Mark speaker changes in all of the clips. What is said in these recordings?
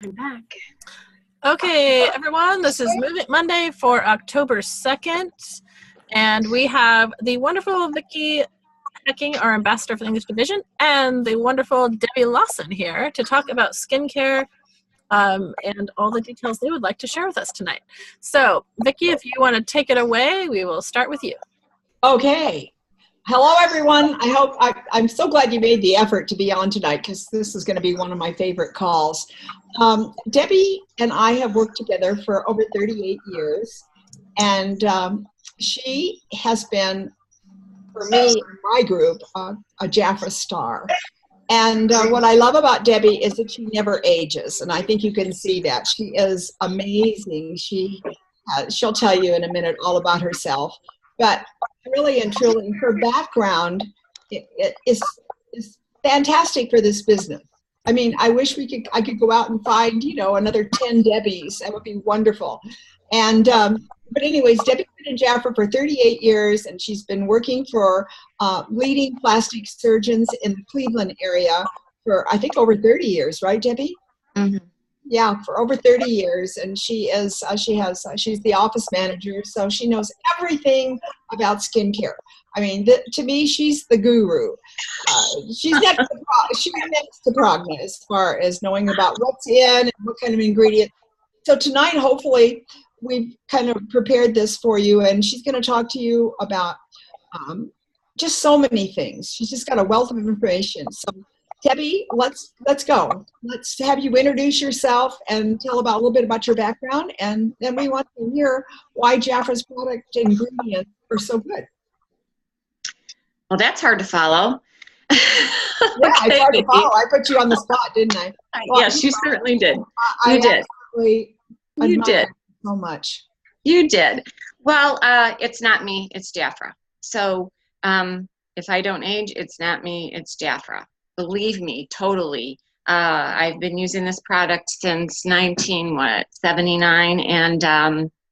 Speaker 1: I'm back.
Speaker 2: Okay, everyone, this is Movement Monday for October 2nd, and we have the wonderful Vickie Hecking, our ambassador for the English division, and the wonderful Debbie Lawson here to talk about skincare and all the details they would like to share with us tonight. So, Vickie, if you want to take it away, we will start with you.
Speaker 1: Okay. Hello, everyone. I'm so glad you made the effort to be on tonight because this is going to be one of my favorite calls. Debbie and I have worked together for over 38 years, and she has been, for me and my group, a JAFRA star. And what I love about Debbie is that she never ages, and I think you can see that. She is amazing. She'll tell you in a minute all about herself, but really and truly, her background is fantastic for this business. I mean, I wish I could go out and find, another 10 Debbies. That would be wonderful. And but anyways, Debbie's been in JAFRA for 38 years, and she's been working for leading plastic surgeons in the Cleveland area for, I think, over 30 years, right, Debbie?
Speaker 3: Mm-hmm.
Speaker 1: Yeah, for over 30 years, and she's the office manager, so she knows everything about skincare. I mean, to me, she's the guru. She's next to Progna as far as knowing about what's in and what kind of ingredient. So tonight, hopefully, we've kind of prepared this for you, and she's going to talk to you about just so many things. She's just got a wealth of information. So, Debbie, let's go. Let's have you introduce yourself and tell a little bit about your background, and then we want to hear why JAFRA's product ingredients are so good.
Speaker 3: Well, that's hard to follow.
Speaker 1: Yeah, it's hard to follow. I put you on the spot, didn't I? Well,
Speaker 3: yes, you certainly did.
Speaker 1: You
Speaker 3: did.
Speaker 1: You did so much.
Speaker 3: You did. Well, it's not me. It's JAFRA. So if I don't age, it's not me. It's JAFRA. Believe me, totally. I've been using this product since 1979, and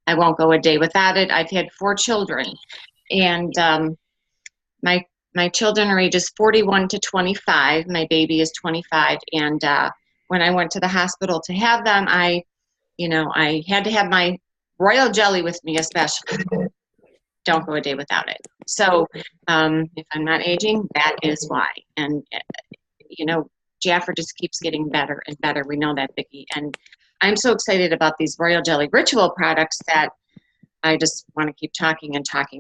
Speaker 3: I won't go a day without it. I've had 4 children, and my children are ages 41 to 25. My baby is 25, and when I went to the hospital to have them, I had to have my royal jelly with me, especially. Don't go a day without it. So if I'm not aging, that is why. And JAFRA just keeps getting better and better. We know that, Vickie. And I'm so excited about these Royal Jelly Ritual products that I just want to keep talking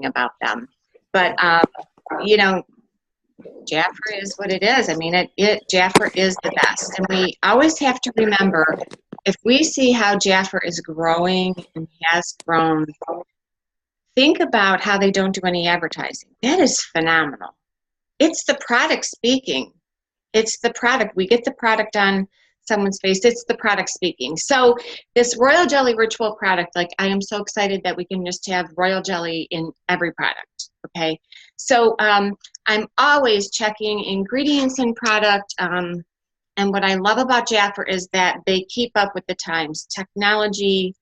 Speaker 3: about them. But, JAFRA is what it is. I mean, JAFRA is the best. And we always have to remember, if we see how JAFRA is growing and has grown, think about how they don't do any advertising. That is phenomenal. It's the product speaking. It's the product. We get the product on someone's face. It's the product speaking. So this Royal Jelly Ritual product, I am so excited that we can just have Royal Jelly in every product, okay? So I'm always checking ingredients in product. And what I love about JAFRA is that they keep up with the times. Technology,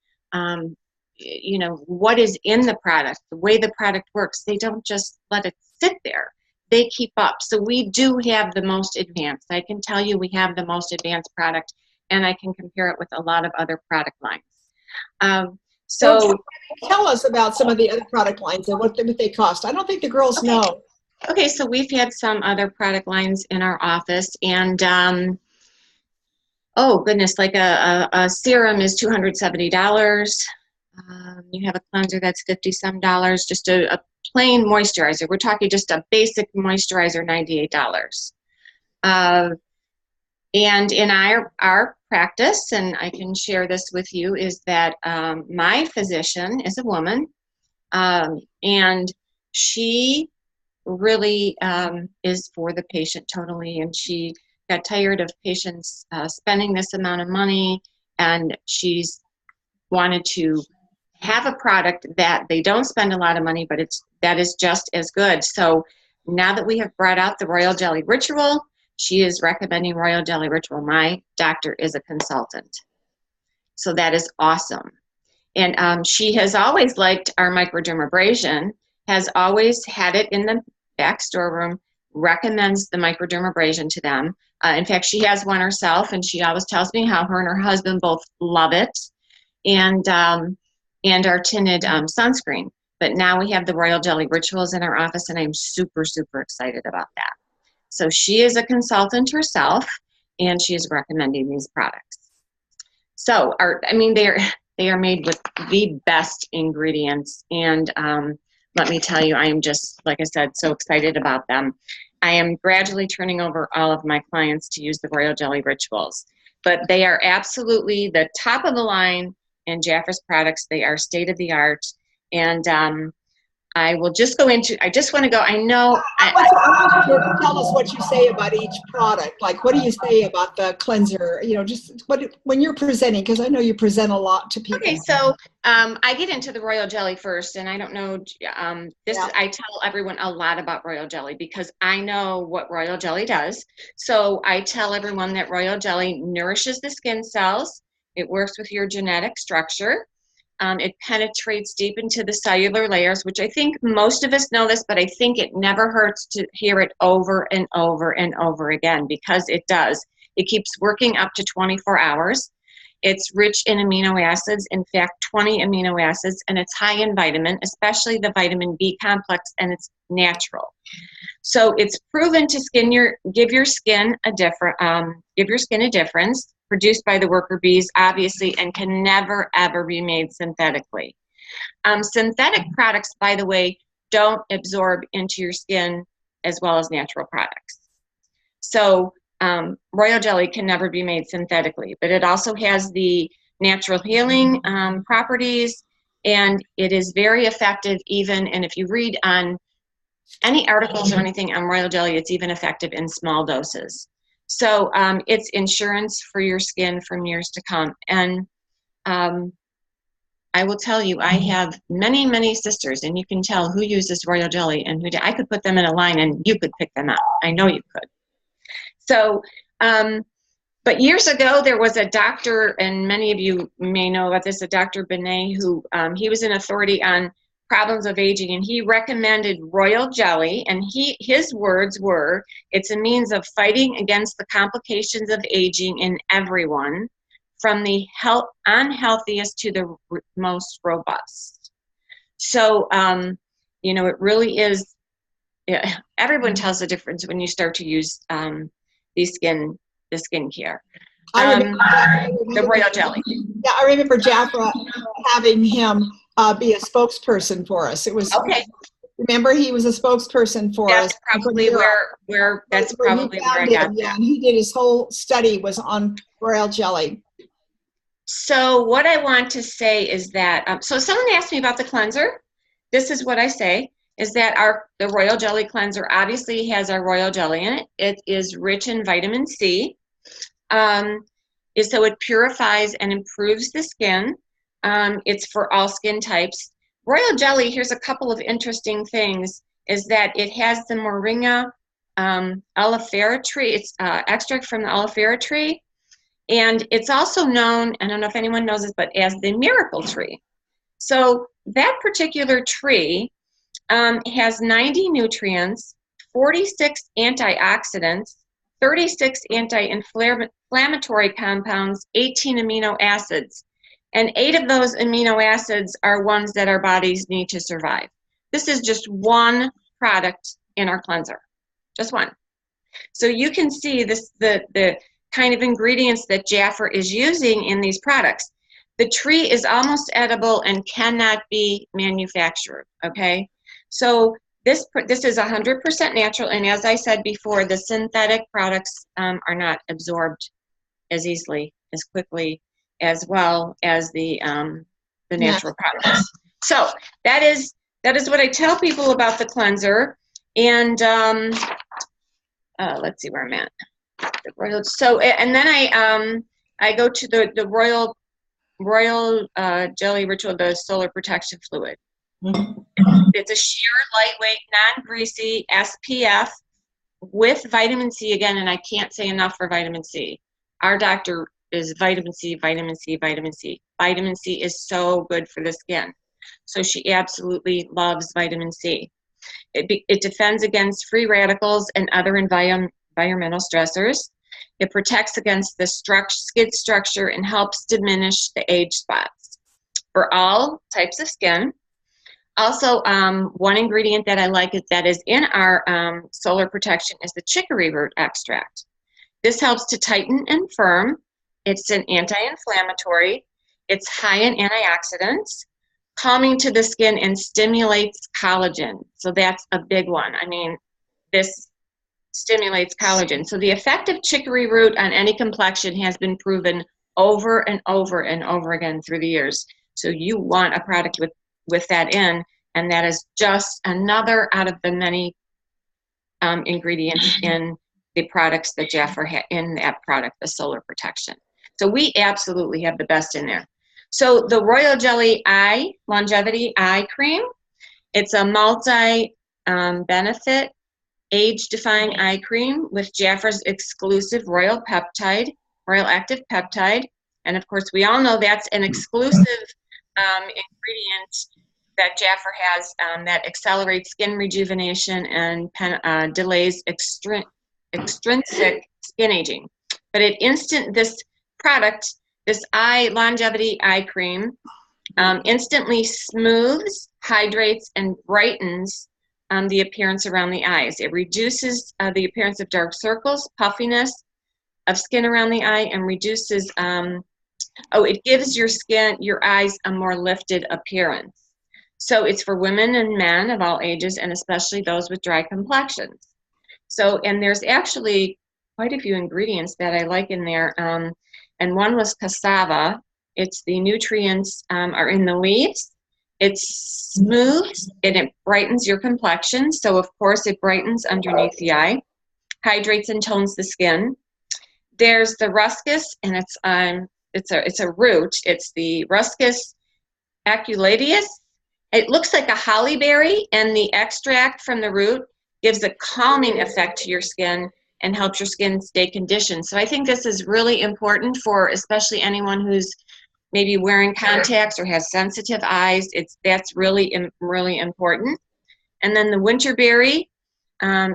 Speaker 3: what is in the product, the way the product works. They don't just let it sit there. They keep up. So we do have the most advanced. I can tell you we have the most advanced product, and I can compare it with a lot of other product lines.
Speaker 1: So tell us about some of the other product lines and what they cost. I don't think the girls know.
Speaker 3: Okay, so we've had some other product lines in our office, and oh goodness, like a serum is $270. You have a cleanser that's $50-some, just a plain moisturizer. We're talking just a basic moisturizer, $98. And in our practice, and I can share this with you, is that my physician is a woman, and she really is for the patient totally, and she got tired of patients spending this amount of money, and she's wanted to have a product that they don't spend a lot of money, but that is just as good. So now that we have brought out the Royal Jelly Ritual, she is recommending Royal Jelly Ritual. My doctor is a consultant. So that is awesome. And she has always liked our microdermabrasion, has always had it in the back storeroom, recommends the microdermabrasion to them. In fact, she has one herself, and she always tells me how her and her husband both love it, and our tinted sunscreen. But now we have the Royal Jelly Rituals in our office, and I'm super, super excited about that. So she is a consultant herself, and she is recommending these products. So, they are made with the best ingredients, and let me tell you, I am just, like I said, so excited about them. I am gradually turning over all of my clients to use the Royal Jelly Rituals, but they are absolutely the top of the line in JAFRA's products. They are state of the art, and I will just go into, I just want to go, I know.
Speaker 1: I want you to tell us what you say about each product. Like, what do you say about the cleanser? You know, just when you're presenting, because I know you present a lot to people.
Speaker 3: Okay, so I get into the Royal Jelly first, and I don't know, I tell everyone a lot about Royal Jelly because I know what Royal Jelly does. So I tell everyone that Royal Jelly nourishes the skin cells. It works with your genetic structure. It penetrates deep into the cellular layers, which I think most of us know this, but I think it never hurts to hear it over and over and over again because it does. It keeps working up to 24 hours. It's rich in amino acids, in fact, 20 amino acids, and it's high in vitamin, especially the vitamin B complex, and it's natural. So it's proven to give your skin a difference, produced by the worker bees, obviously, and can never, ever be made synthetically. Synthetic products, by the way, don't absorb into your skin as well as natural products. So Royal Jelly can never be made synthetically, but it also has the natural healing properties, and it is very effective even, and if you read on any articles or anything on Royal Jelly, it's even effective in small doses. So it's insurance for your skin from years to come. And I will tell you, I have many, many sisters, and you can tell who uses Royal Jelly and who I could put them in a line and you could pick them out. I know you could. So, but years ago, there was a doctor, and many of you may know about this, a Dr. Benet, who he was an authority on problems of aging, and he recommended Royal Jelly, and his words were, it's a means of fighting against the complications of aging in everyone, from the unhealthiest to the most robust. So, it really is, everyone tells the difference when you start to use the skincare. The Royal Jelly.
Speaker 1: Yeah, I remember JAFRA having him be a spokesperson for us. It was
Speaker 3: okay.
Speaker 1: Remember, he was a spokesperson for us.
Speaker 3: That's probably where I got
Speaker 1: yeah,
Speaker 3: that.
Speaker 1: And he did his whole study was on Royal Jelly.
Speaker 3: So what I want to say is that, so someone asked me about the cleanser. This is what I say, is that the Royal Jelly cleanser obviously has our Royal Jelly in it. It is rich in vitamin C. So it purifies and improves the skin. It's for all skin types. Royal Jelly, here's a couple of interesting things, is that it has the Moringa oleifera tree. It's extract from the oleifera tree. And it's also known, I don't know if anyone knows this, but as the miracle tree. So that particular tree has 90 nutrients, 46 antioxidants, 36 anti-inflammatory compounds, 18 amino acids. And 8 of those amino acids are ones that our bodies need to survive. This is just one product in our cleanser, just one. So you can see this, the kind of ingredients that JAFRA is using in these products. The tree is almost edible and cannot be manufactured, okay? So this is 100% natural, and as I said before, the synthetic products are not absorbed as easily, as quickly, as well as the natural products. So that is what I tell people about the cleanser. And let's see where I'm at. The Royal. So and then I go to the Royal Jelly Ritual, the Solar Protection Fluid. Mm-hmm. It's a sheer, lightweight, non-greasy SPF with vitamin C again, and I can't say enough for vitamin C. Our doctor is vitamin C, vitamin C, vitamin C. Vitamin C is so good for the skin. So she absolutely loves vitamin C. It defends against free radicals and other environmental stressors. It protects against the skin structure and helps diminish the age spots for all types of skin. Also, one ingredient that I like that is in our solar protection is the chicory root extract. This helps to tighten and firm. It's an anti-inflammatory. It's high in antioxidants, calming to the skin, and stimulates collagen. So that's a big one. I mean, this stimulates collagen. So the effect of chicory root on any complexion has been proven over and over and over again through the years. So you want a product with that in, and that is just another out of the many ingredients in the products that JAFRA had in that product, the solar protection. So we absolutely have the best in there. So the Royal Jelly Eye Longevity Eye Cream, it's a multi-benefit age-defying eye cream with JAFRA's exclusive Royal Active Peptide. And of course, we all know that's an exclusive ingredient that JAFRA has that accelerates skin rejuvenation and delays extrinsic skin aging. But this product, this longevity eye cream, instantly smooths, hydrates, and brightens the appearance around the eyes. It reduces the appearance of dark circles, puffiness of skin around the eye, and reduces, it gives your eyes a more lifted appearance. So it's for women and men of all ages, and especially those with dry complexions. So, and there's actually quite a few ingredients that I like in there. And one was cassava. It's the nutrients are in the leaves. It's smooth and it brightens your complexion. So of course it brightens underneath the eye, hydrates and tones the skin. There's the ruscus, and it's a root. It's the ruscus aculeatus. It looks like a holly berry, and the extract from the root gives a calming effect to your skin and helps your skin stay conditioned. So I think this is really important for especially anyone who's maybe wearing contacts or has sensitive eyes. That's really important. And then the winterberry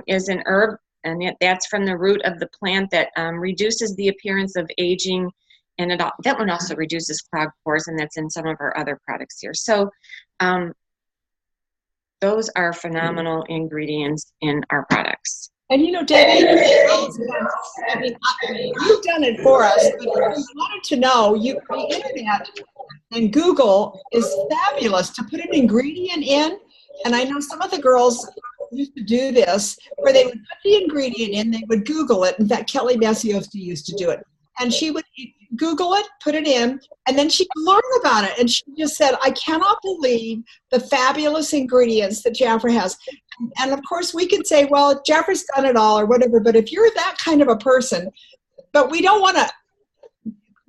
Speaker 3: is an herb, and that's from the root of the plant that reduces the appearance of aging, and that one also reduces clogged pores, and that's in some of our other products here. So those are phenomenal ingredients in our products.
Speaker 1: And you know, Debbie, I mean, you've done it for us, but if you wanted to know, the internet and Google is fabulous to put an ingredient in. And I know some of the girls used to do this, where they would put the ingredient in, they would Google it. In fact, Kelly Massiosti used to do it. And she would Google it, put it in, and then she'd learn about it. And she just said, I cannot believe the fabulous ingredients that JAFRA has. And of course, we could say, well, JAFRA's done it all or whatever, but if you're that kind of a person, but we don't want to,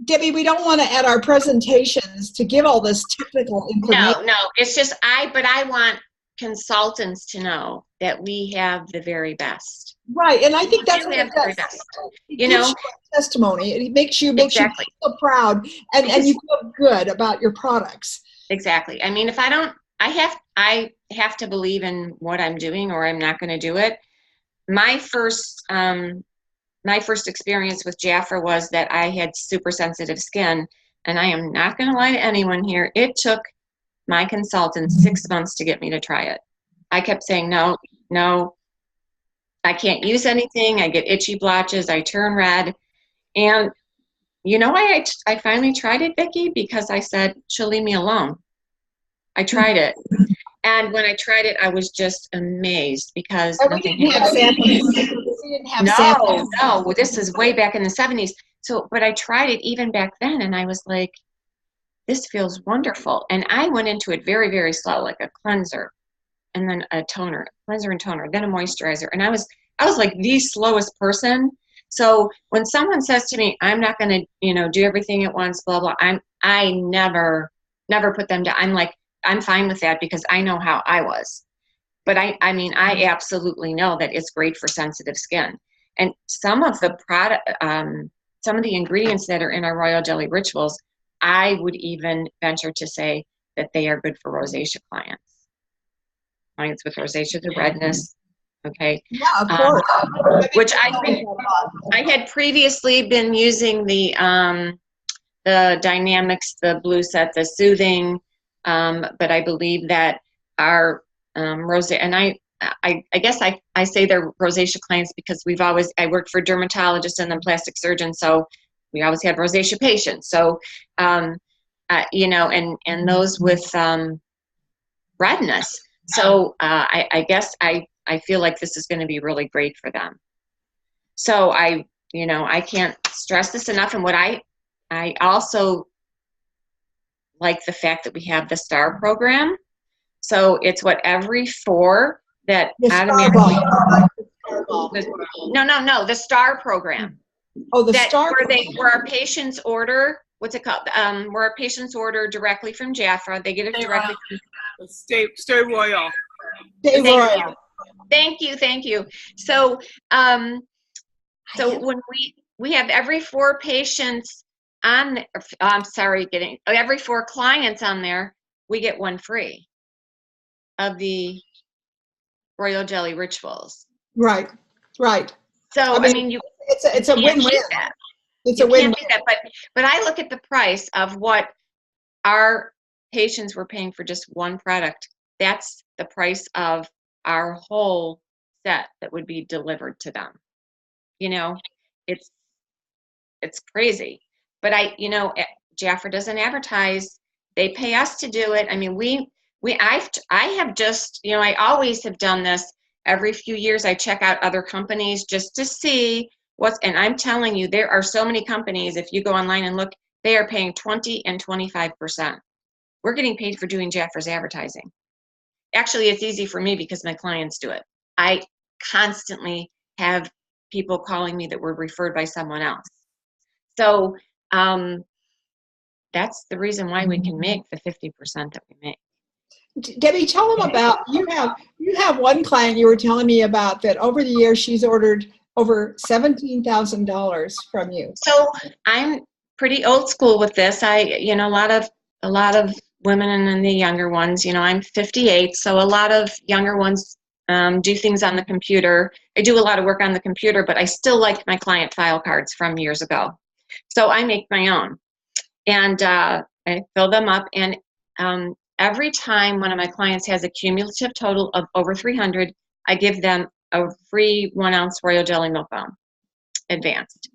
Speaker 1: Debbie, we don't want to at our presentations to give all this technical information.
Speaker 3: No, it's just but I want consultants to know that we have the very best.
Speaker 1: Right, and I think that's what it does.
Speaker 3: Best.
Speaker 1: It gives you testimony. It makes you feel proud, and you feel good about your products.
Speaker 3: Exactly. I mean, if I have to believe in what I'm doing, or I'm not going to do it. My first experience with JAFRA was that I had super sensitive skin, and I am not going to lie to anyone here. It took my consultant 6 months to get me to try it. I kept saying, no, I can't use anything. I get itchy blotches. I turn red. And you know why I finally tried it, Vickie? Because I said, she'll leave me alone. I tried it. And when I tried it, I was just amazed because nothing happened. No, this is way back in the 70s. So, but I tried it even back then, and I was like, this feels wonderful. And I went into it very, very slow, like a cleanser, and then a toner, cleanser and toner, then a moisturizer. And I was like the slowest person. So when someone says to me, I'm not going to, do everything at once, blah, blah, I never put them down. I'm like, I'm fine with that because I know how I was. But I absolutely know that it's great for sensitive skin. And some of the some of the ingredients that are in our Royal Jelly Rituals, I would even venture to say that they are good for rosacea clients with rosacea, the redness Okay.
Speaker 1: Yeah, of course.
Speaker 3: Which I had previously been using the Dynamics, the Blue Set, the Soothing, but I believe that our rosacea, and I guess I say they're rosacea clients because I worked for dermatologists and then plastic surgeons, so we always had rosacea patients. So, you know, and those with redness. So I guess I feel like this is going to be really great for them. So you know, I can't stress this enough. And what I also like the fact that we have the STAR program. So it's what every 4 that automatically. No, the STAR program.
Speaker 1: Oh, the STAR
Speaker 3: where our patients order, what's it called? Where our patients order directly from JAFRA. They get it directly from
Speaker 4: Stay Royal.
Speaker 1: Stay Royal.
Speaker 3: Thank you. So so when we have every 4 patients on, every 4 clients on there, we get 1 free of the Royal Jelly Rituals.
Speaker 1: Right.
Speaker 3: So I mean
Speaker 1: it's a win-win. It's a win-win.
Speaker 3: But I look at the price of what our patients were paying for just 1 product. That's the price of our whole set that would be delivered to them. You know, it's crazy. But JAFRA doesn't advertise. They pay us to do it. I mean, I have just, you know, I always have done this. Every few years I check out other companies just to see and I'm telling you, there are so many companies, if you go online and look, they are paying 20 and 25%. We're getting paid for doing JAFRA's advertising. Actually, it's easy for me because my clients do it. I constantly have people calling me that were referred by someone else. So that's the reason why we can make the 50% that we make.
Speaker 1: Debbie, tell them about, you have one client you were telling me about that over the years she's ordered over $17,000 from you.
Speaker 3: So I'm pretty old school with this. You know, a lot of women and the younger ones, you know, I'm 58, so a lot of younger ones do things on the computer. I do a lot of work on the computer, but I still like my client file cards from years ago. So I make my own, and I fill them up, and every time one of my clients has a cumulative total of over 300, I give them a free 1 ounce Royal Jelly Milk Balm advanced.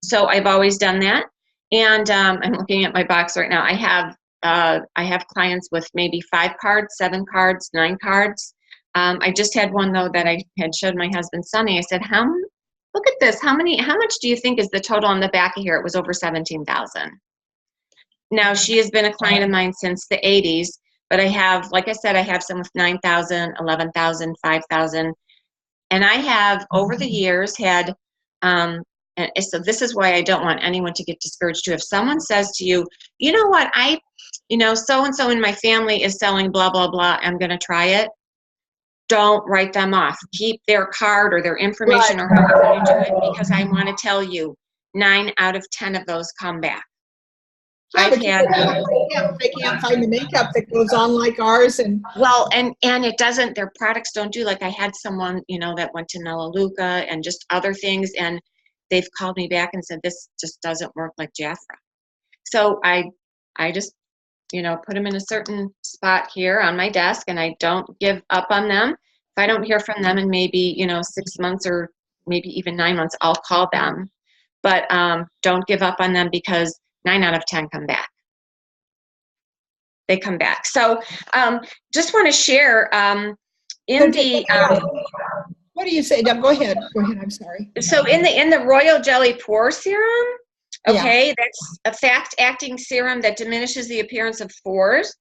Speaker 3: So I've always done that, and I'm looking at my box right now. I have clients with maybe 5 cards, 7 cards, 9 cards. I just had one though that I had showed my husband Sonny. I said, look at this. How much do you think is the total on the back of here? It was over 17,000. Now she has been a client of mine since the 80s, but I have, like I said, I have some with 9,000, 11,000, 5,000. And I have over the years had, and so this is why I don't want anyone to get discouraged too. If someone says to you, you know what, so-and-so in my family is selling blah, blah, blah, I'm going to try it. Don't write them off. Keep their card or their information or however you do it, because I want to tell you, 9 out of 10 of those come back.
Speaker 1: Yeah, they can't find the makeup that goes on like ours, and
Speaker 3: it doesn't. Their products don't do, like I had someone, you know, that went to Melaleuca and just other things, and they've called me back and said this just doesn't work like JAFRA. So I just, you know, put them in a certain spot here on my desk, and I don't give up on them. If I don't hear from them in maybe, you know, 6 months or maybe even 9 months, I'll call them. But don't give up on them, because 9 out of 10 come back. They come back. So just want to share what
Speaker 1: do you say, Deb? Go ahead, I'm sorry.
Speaker 3: So in the Royal Jelly Pore Serum, okay, yeah. That's a fast-acting serum that diminishes the appearance of pores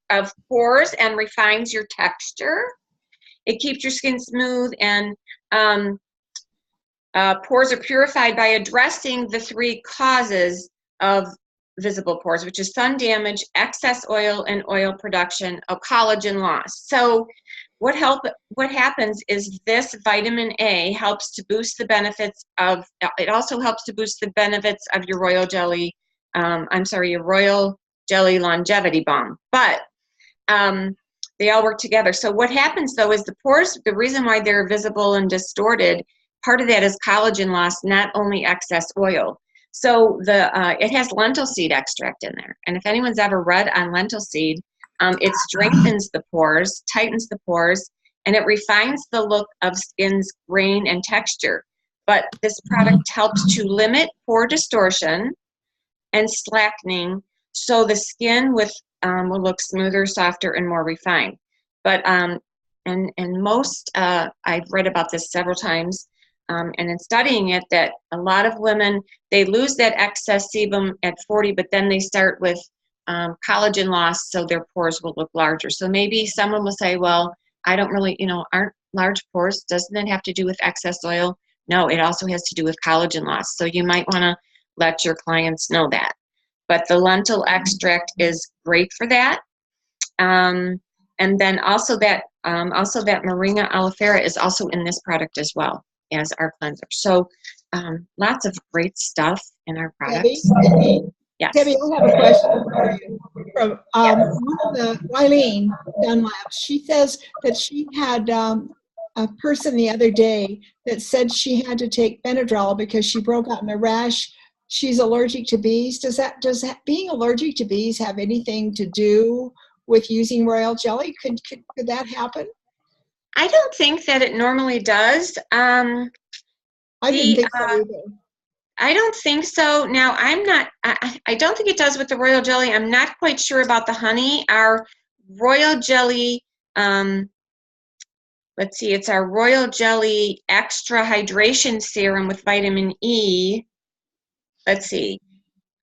Speaker 3: and refines your texture. It keeps your skin smooth, and pores are purified by addressing the 3 causes of visible pores, which is sun damage, excess oil, and oil production of collagen loss. So what happens is this vitamin A helps to boost the benefits of, it also helps to boost the benefits of your Royal Jelly, your Royal Jelly Longevity Balm. But They all work together. So what happens though is the pores, the reason why they're visible and distorted, part of that is collagen loss, not only excess oil. So it has lentil seed extract in there. And if anyone's ever read on lentil seed, it strengthens the pores, tightens the pores, and it refines the look of skin's grain and texture. But this product helps to limit pore distortion and slackening, so the skin will look smoother, softer, and more refined. But and most, I've read about this several times, and in studying it, that a lot of women, they lose that excess sebum at 40, but then they start with collagen loss, so their pores will look larger. So maybe someone will say, well, I don't really, aren't large pores, doesn't it have to do with excess oil? No, it also has to do with collagen loss. So you might want to let your clients know that. But the lentil extract is great for that. And then also that Moringa oleifera is also in this product as well as our cleanser. So lots of great stuff in our products.
Speaker 1: Debbie?
Speaker 3: Yes.
Speaker 1: Debbie, I have a question for you. From one of the Wileen Dunlap, she says that she had a person the other day that said she had to take Benadryl because she broke out in a rash. She's allergic to bees. Does being allergic to bees have anything to do with using royal jelly? Could that happen?
Speaker 3: I don't think that it normally does.
Speaker 1: I didn't think so either.
Speaker 3: I don't think so. Now, I don't think it does with the royal jelly. I'm not quite sure about the honey. Our royal jelly, let's see, it's our royal jelly extra hydration serum with vitamin E. Let's see.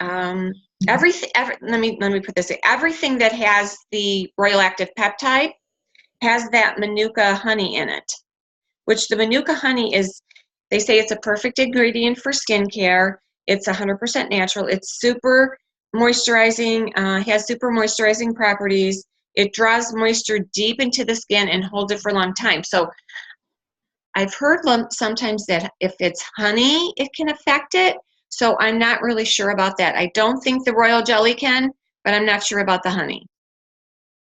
Speaker 3: Let me put this. Everything that has the royal active peptide has that manuka honey in it, which the manuka honey is, they say it's a perfect ingredient for skincare. It's 100% natural. It's super moisturizing, has super moisturizing properties. It draws moisture deep into the skin and holds it for a long time. So I've heard sometimes that if it's honey, it can affect it. So I'm not really sure about that. I don't think the royal jelly can, but I'm not sure about the honey.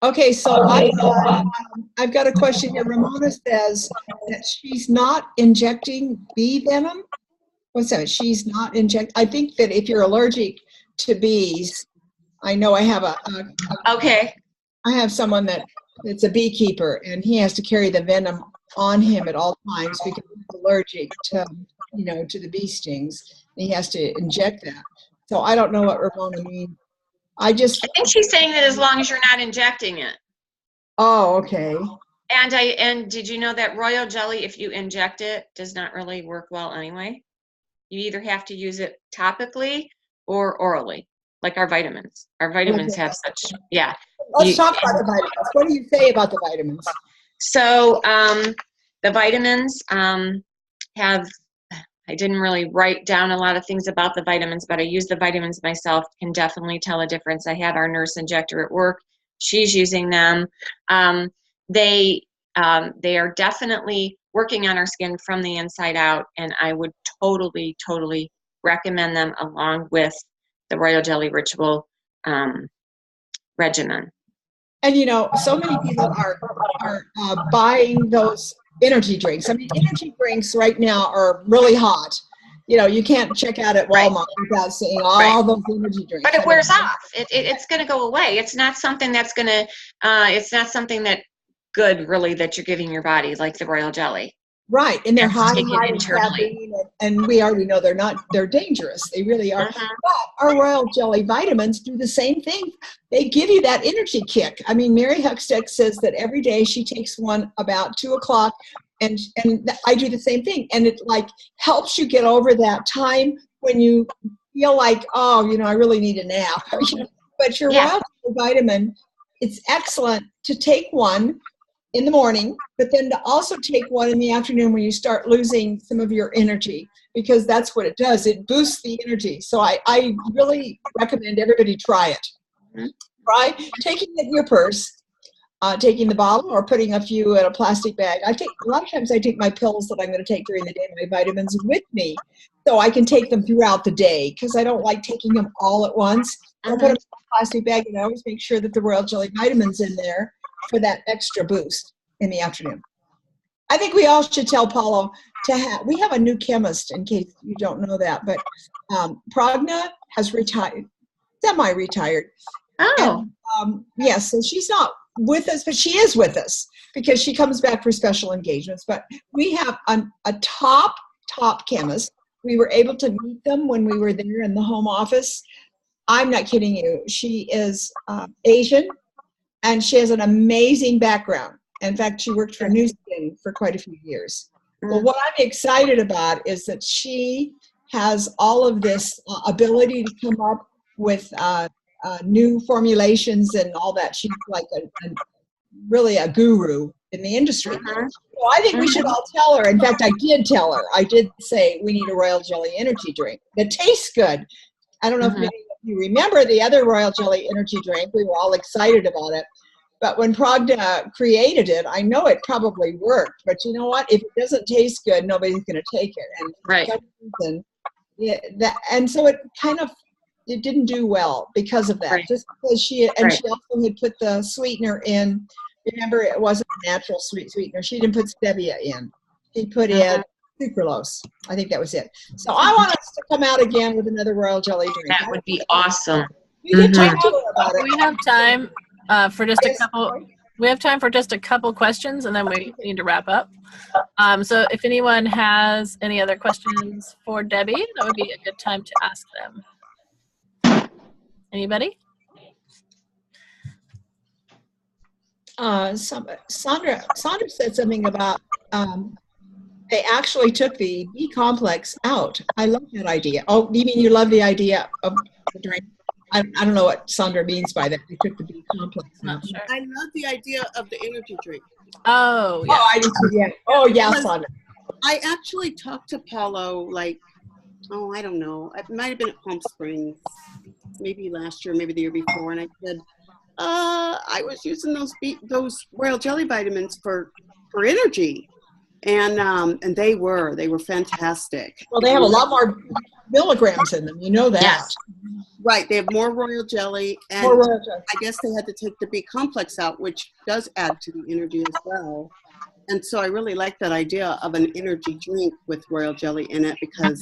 Speaker 1: Okay, so I've got a question here. Ramona says that she's not injecting bee venom. What's that? She's not injecting. I think that if you're allergic to bees, I know I have
Speaker 3: Okay.
Speaker 1: I have someone that's a beekeeper, and he has to carry the venom on him at all times because he's allergic to the bee stings. And he has to inject that. So I don't know what Ramona means. I
Speaker 3: think she's saying that as long as you're not injecting it.
Speaker 1: Oh, okay.
Speaker 3: And did you know that royal jelly, if you inject it, does not really work well anyway? You either have to use it topically or orally, like our vitamins. Our vitamins have such, yeah.
Speaker 1: Let's talk about the vitamins. What do you say about the vitamins?
Speaker 3: So the vitamins have, I didn't really write down a lot of things about the vitamins, but I use the vitamins myself, can definitely tell a difference. I have our nurse injector at work. She's using them. They are definitely working on our skin from the inside out, and I would totally, totally recommend them along with the Royal Jelly Ritual regimen.
Speaker 1: And so many people are buying those energy drinks. I mean, energy drinks right now are really hot. You can't check out at Walmart without seeing all those energy drinks.
Speaker 3: But it wears off. It's going to go away. It's not something that's going to, it's not something that good really that you're giving your body, like the royal jelly.
Speaker 1: Right, and they're high in caffeine, and we already know they're dangerous. They really are. But our royal jelly vitamins do the same thing. They give you that energy kick. I mean, Mary Huckstead says that every day she takes one about 2 o'clock, and I do the same thing. And it helps you get over that time when you feel like, oh, I really need a nap. But your royal jelly vitamin, it's excellent to take one in the morning, but then to also take one in the afternoon when you start losing some of your energy, because that's what it does. It boosts the energy. So I really recommend everybody try it. Try taking it in your purse, taking the bottle, or putting a few in a plastic bag. A lot of times I take my pills that I'm going to take during the day, my vitamins, with me, so I can take them throughout the day, because I don't like taking them all at once. I'll put them in a plastic bag, and I always make sure that the royal jelly vitamin's in there. for that extra boost in the afternoon. I think we all should tell Paulo we have a new chemist, in case you don't know that, but Pragna has retired, semi-retired.
Speaker 3: Oh.
Speaker 1: And, yes, so she's not with us, but she is with us because she comes back for special engagements. But we have a top chemist. We were able to meet them when we were there in the home office. I'm not kidding you. She is Asian, and she has an amazing background. In fact, she worked for New Skin for quite a few years. Well, what I'm excited about is that she has all of this ability to come up with new formulations and all that. She's like really a guru in the industry. So I think we should all tell her. In fact, I did tell her. I did say we need a royal jelly energy drink that tastes good. I don't know if many of you remember the other royal jelly energy drink. We were all excited about it. But when Pragna created it, I know it probably worked. But you know what? If it doesn't taste good, nobody's going to take it. And
Speaker 3: right.
Speaker 1: And so it kind of it didn't do well because of that.
Speaker 3: Right.
Speaker 1: Just because she
Speaker 3: right.
Speaker 1: she also had put the sweetener in. Remember, it wasn't a natural sweetener. She didn't put stevia in. She put in sucralose. I think that was it. So I want us to come out again with another royal jelly drink.
Speaker 3: That would be awesome.
Speaker 1: You can talk to her about it.
Speaker 2: We have time for just a couple. We have time for just a couple questions, and then we need to wrap up. So if anyone has any other questions for Debbie, that would be a good time to ask them. Anybody?
Speaker 1: Sandra said something about they actually took the B complex out. I love that idea. Oh, you mean you love the idea of the drink? I don't know what Sandra means by that. They took the B complex out.
Speaker 2: Sure.
Speaker 4: I love the idea of the energy drink.
Speaker 2: Oh, yeah.
Speaker 1: Oh, I didn't see that. Oh, yeah, Sandra.
Speaker 4: I actually talked to Paulo I don't know. It might have been at Palm Springs, maybe last year, maybe the year before, and I said, I was using those royal jelly vitamins for energy, and they were fantastic.
Speaker 1: Well, they have a lot more milligrams in them. You know that.
Speaker 3: Yes.
Speaker 4: Right, they have more royal jelly, and
Speaker 1: More royal jelly.
Speaker 4: I guess they had to take the B complex out, which does add to the energy as well. And so I really like that idea of an energy drink with royal jelly in it because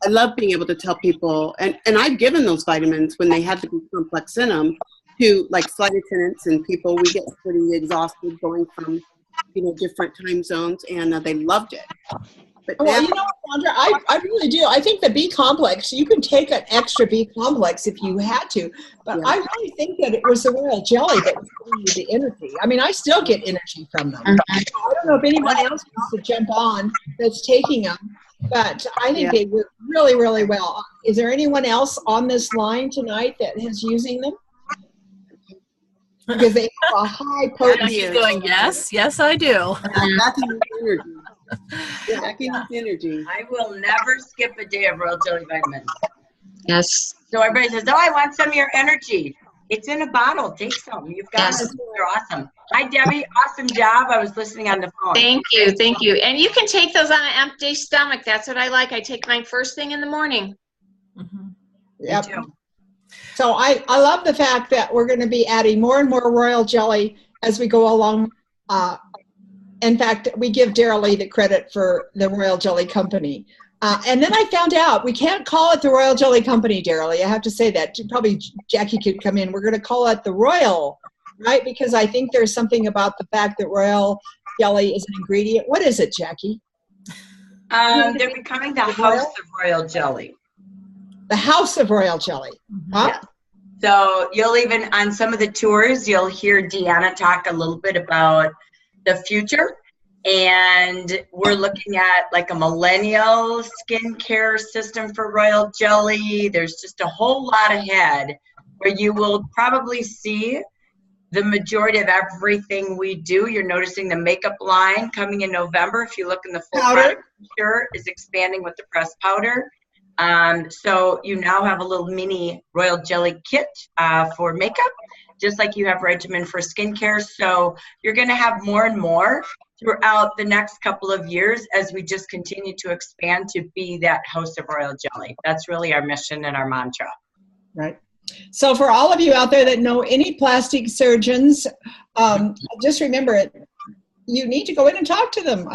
Speaker 4: I love being able to tell people, and I've given those vitamins when they had the B complex in them to like flight attendants and people. We get pretty exhausted going from, different time zones, and they loved it. But
Speaker 1: well, Sandra, I really do. I think the B complex, you can take an extra B complex if you had to, but I really think that it was the royal jelly that was giving you the energy. I mean, I still get energy from them. I don't know if anyone else wants to jump on that's taking them, but I think they work really, really well. Is there anyone else on this line tonight that is using them? Because they have a high potency.
Speaker 2: She's going, yes, I do.
Speaker 4: Packing with energy.
Speaker 5: I will never skip a day of royal jelly vitamins.
Speaker 3: Yes.
Speaker 5: So everybody says, I want some of your energy. It's in a bottle. Take some. You've got them. They're awesome. Hi, Debbie. Awesome job. I was listening on the phone.
Speaker 3: Thank you. And you can take those on an empty stomach. That's what I like. I take mine first thing in the morning.
Speaker 1: Yep. So I love the fact that we're going to be adding more and more royal jelly as we go along. In fact, we give Daryl Lee the credit for the Royal Jelly Company. And then I found out we can't call it the Royal Jelly Company, Daryl Lee. I have to say that. Probably Jackie could come in. We're going to call it the Royal, right? Because I think there's something about the fact that royal jelly is an ingredient. What is it, Jackie?
Speaker 5: They're becoming the House of Royal Jelly.
Speaker 1: The House of Royal Jelly. Huh?
Speaker 5: Yeah. So you'll even, on some of the tours, you'll hear Deanna talk a little bit about the future. And we're looking at like a millennial skincare system for royal jelly. There's just a whole lot ahead where you will probably see the majority of everything we do. You're noticing the makeup line coming in November. If you look in the full product picture, is expanding with the pressed powder. So you now have a little mini royal jelly kit for makeup, just like you have regimen for skincare. So you're going to have more and more throughout the next couple of years as we just continue to expand to be that host of royal jelly. That's really our mission and our mantra.
Speaker 1: Right. So for all of you out there that know any plastic surgeons just remember it. You need to go in and talk to them.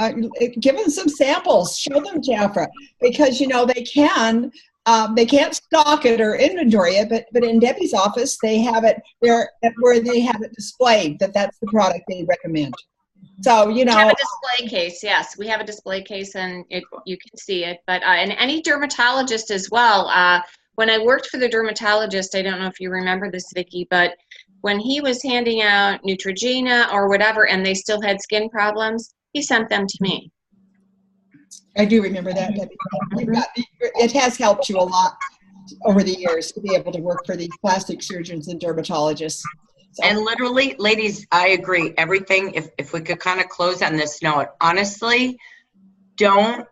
Speaker 1: Give them some samples. Show them JAFRA, because they can't stock it or inventory it, but in Debbie's office they have it there where they have it displayed that's the product they recommend. So
Speaker 3: we have a display case. Yes, we have a display case, and you can see it. But and any dermatologist as well. When I worked for the dermatologist, I don't know if you remember this, Vickie, but when he was handing out Neutrogena or whatever, and they still had skin problems, he sent them to me.
Speaker 1: I do remember that, Debbie. It has helped you a lot over the years to be able to work for these plastic surgeons and dermatologists. So.
Speaker 5: And literally, ladies, I agree. Everything, if we could kind of close on this note, honestly, don't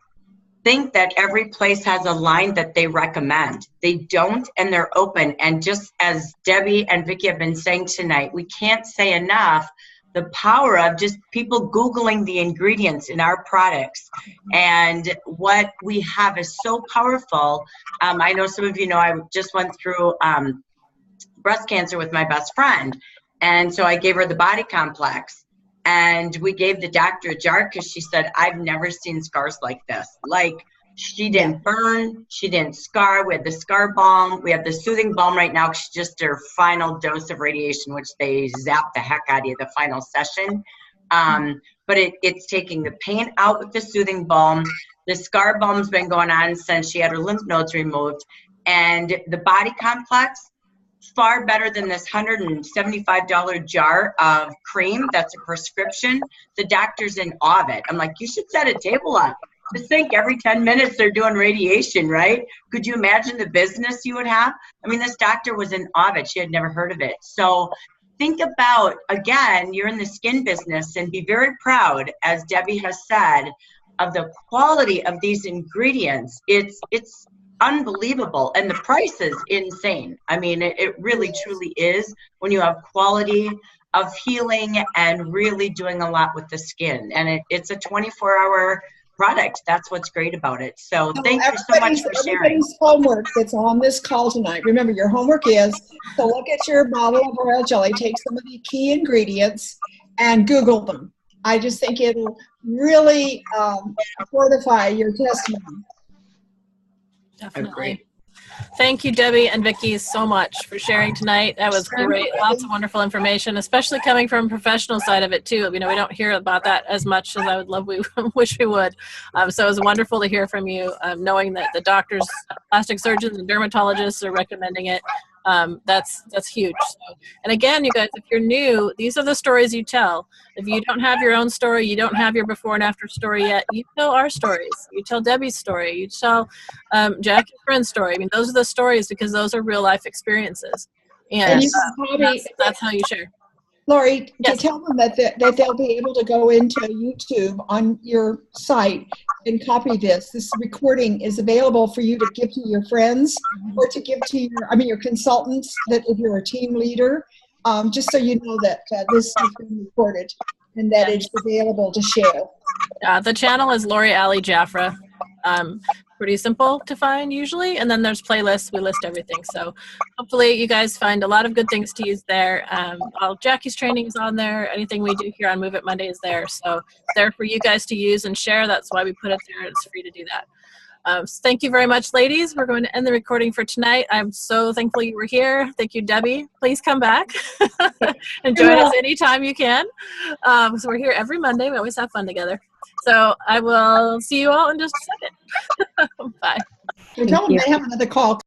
Speaker 5: think that every place has a line that they recommend. They don't, and they're open. And just as Debbie and Vickie have been saying tonight, we can't say enough the power of just people Googling the ingredients in our products. And what we have is so powerful. I know some of you know I just went through breast cancer with my best friend. And so I gave her the body complex. And we gave the doctor a jar because she said, I've never seen scars like this. Like, she didn't burn, she didn't scar. We had the scar balm. We have the soothing balm right now. She's just her final dose of radiation, which they zap the heck out of you the final session. But it's taking the pain out with the soothing balm. The scar balm's been going on since she had her lymph nodes removed. And the body complex, far better than this $175 jar of cream that's a prescription. The doctor's in awe of it. I'm like, you should set a table up. Just think every 10 minutes they're doing radiation, right? Could you imagine the business you would have? I mean, this doctor was in awe of it. She had never heard of it. So think about, again, you're in the skin business, and be very proud, as Debbie has said, of the quality of these ingredients. It's unbelievable, and the price is insane. I mean, it really truly is when you have quality of healing and really doing a lot with the skin. And it's a 24-hour product. That's what's great about it. So thank you so much for sharing.
Speaker 1: Everybody's homework that's on this call tonight, remember, your homework is to look at your bottle of royal jelly, take some of the key ingredients and Google them. I just think it'll really fortify your testimony.
Speaker 2: Definitely. Thank you, Debbie and Vickie, so much for sharing tonight. That was great. Lots of wonderful information, especially coming from a professional side of it too. You know, we don't hear about that as much as I would love. We wish we would. So it was wonderful to hear from you, knowing that the doctors, plastic surgeons, and dermatologists are recommending it. That's huge. So, and again, you guys, if you're new, these are the stories you tell. If you don't have your own story, you don't have your before and after story yet, you tell our stories. You tell Debbie's story. You tell Jackie's friend's story. I mean, those are the stories because those are real life experiences. And that's how you share.
Speaker 1: Lori,
Speaker 2: yes.
Speaker 1: To tell them that they'll be able to go into YouTube on your site and copy this. This recording is available for you to give to your friends or to give to your consultants, that if you're a team leader, just so you know that this has been recorded and that it's available to share.
Speaker 2: The channel is Lori Alley JAFRA. Pretty simple to find usually, and then there's playlists. We list everything, so hopefully you guys find a lot of good things to use there. All Jackie's training is on there. Anything we do here on Move It Monday is there, so it's there for you guys to use and share. That's why we put it there. It's free to do that. So thank you very much, ladies. We're going to end the recording for tonight. I'm so thankful you were here. Thank you, Debbie. Please come back and join us anytime you can. So we're here every Monday. We always have fun together. So I will see you all in just a second. Bye.
Speaker 1: Tell them they have another call.